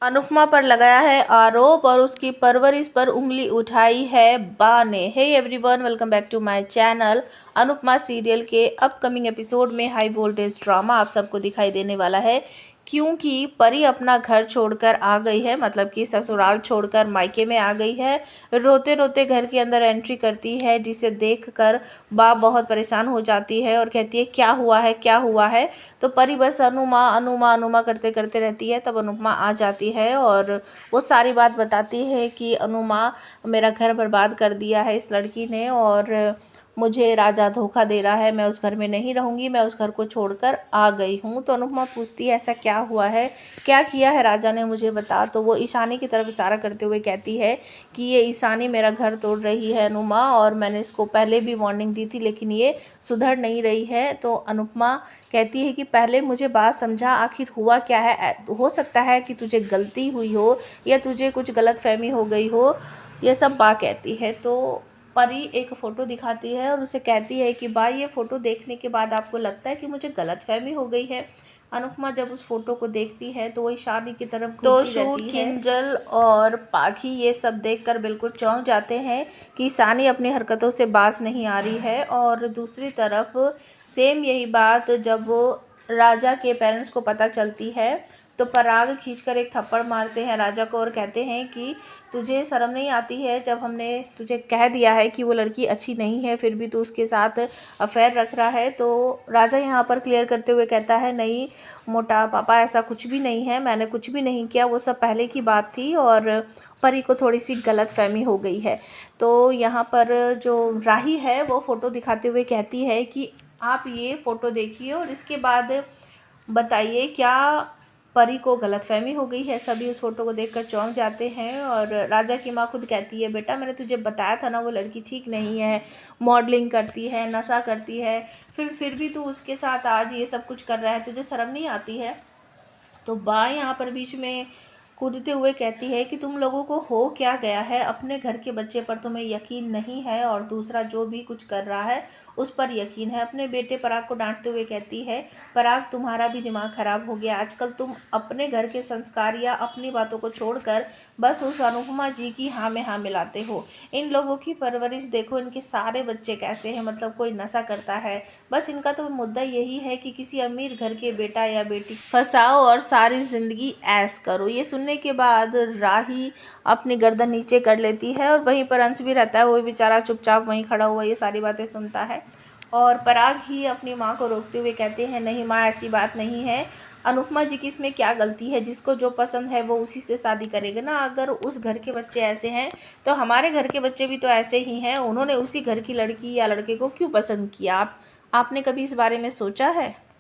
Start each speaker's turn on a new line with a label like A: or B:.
A: अनुपमा पर लगाया है आरोप और उसकी परवरिश पर उंगली उठाई है बा ने। Hey everyone, welcome back to my channel. Anupamaa serial के अपकमिंग एपिसोड में हाई वोल्टेज ड्रामा आप सबको दिखाई देने वाला है, क्योंकि परी अपना घर छोड़कर आ गई है, मतलब कि ससुराल छोड़कर मायके में आ गई है। रोते रोते घर के अंदर एंट्री करती है, जिसे देखकर बा बहुत परेशान हो जाती है और कहती है क्या हुआ है, क्या हुआ है। तो परी बस अनुमा अनुमा अनुमा करते करते रहती है। तब अनुपमा आ जाती है और वो सारी बात बताती है कि अनुमा, मेरा घर बर्बाद कर दिया है इस लड़की ने और मुझे राजा धोखा दे रहा है, मैं उस घर में नहीं रहूँगी, मैं उस घर को छोड़कर आ गई हूँ। तो अनुपमा पूछती है ऐसा क्या हुआ है, क्या किया है राजा ने, मुझे बता। तो वो ईशानी की तरफ इशारा करते हुए कहती है कि ये ईशानी मेरा घर तोड़ रही है अनुमा, और मैंने इसको पहले भी वार्निंग दी थी लेकिन ये सुधर नहीं रही है। तो अनुपमा कहती है कि पहले मुझे बात समझा, आखिर हुआ क्या है। हो सकता है कि तुझे गलती हुई हो या तुझे कुछ गलतफहमी हो गई हो, ये सब बा कहती है। तो परी एक फ़ोटो दिखाती है और उसे कहती है कि बा, ये फ़ोटो देखने के बाद आपको लगता है कि मुझे गलतफहमी हो गई है। अनुपमा जब उस फोटो को देखती है तो वो ईशानी की तरफ घूरती रहती है। किंजल और पाखी ये सब देखकर बिल्कुल चौंक जाते हैं कि ईशानी अपनी हरकतों से बाज नहीं आ रही है। और दूसरी तरफ सेम यही बात जब वो राजा के पेरेंट्स को पता चलती है तो पराग खींचकर एक थप्पड़ मारते हैं राजा को और कहते हैं कि तुझे शर्म नहीं आती है, जब हमने तुझे कह दिया है कि वो लड़की अच्छी नहीं है फिर भी तू उसके साथ अफेयर रख रहा है। तो राजा यहाँ पर क्लियर करते हुए कहता है नहीं मोटा पापा, ऐसा कुछ भी नहीं है, मैंने कुछ भी नहीं किया, वो सब पहले की बात थी और परी को थोड़ी सी गलतफहमी हो गई है। तो यहाँ पर जो राही है वो फ़ोटो दिखाते हुए कहती है कि आप ये फ़ोटो देखिए और इसके बाद बताइए क्या परी को गलतफहमी हो गई है। सभी उस फोटो को देखकर चौंक जाते हैं और राजा की माँ खुद कहती है बेटा, मैंने तुझे बताया था ना वो लड़की ठीक नहीं है, मॉडलिंग करती है, नशा करती है, फिर भी तू उसके साथ आज ये सब कुछ कर रहा है, तुझे शर्म नहीं आती है। तो बा यहाँ पर बीच में कूदते हुए कहती है कि तुम लोगों को हो क्या गया है, अपने घर के बच्चे पर तुम्हें यकीन नहीं है और दूसरा जो भी कुछ कर रहा है उस पर यकीन है। अपने बेटे पराग को डांटते हुए कहती है पराग, तुम्हारा भी दिमाग खराब हो गया, आजकल तुम अपने घर के संस्कार या अपनी बातों को छोड़कर बस उस अनुपमा जी की हाँ में हाँ मिलाते हो। इन लोगों की परवरिश देखो, इनके सारे बच्चे कैसे हैं, मतलब कोई नशा करता है, बस इनका तो मुद्दा यही है कि किसी अमीर घर के बेटा या बेटी फंसाओ और सारी ज़िंदगी ऐश करो। ये सुनने के बाद राही अपनी गर्दन नीचे कर लेती है और वहीं पर अंश भी रहता है, वो बेचारा चुपचाप वहीं खड़ा हुआ ये सारी बातें सुनता है। और पराग ही अपनी माँ को रोकते हुए कहते हैं नहीं माँ, ऐसी बात नहीं है, अनुपमा जी की इसमें क्या गलती है, जिसको जो पसंद है वो उसी से शादी करेगा ना। अगर उस घर के बच्चे ऐसे हैं तो हमारे घर के बच्चे भी तो ऐसे ही हैं, उन्होंने उसी घर की लड़की या लड़के को क्यों पसंद किया। आपने कभी इस बारे में सोचा है?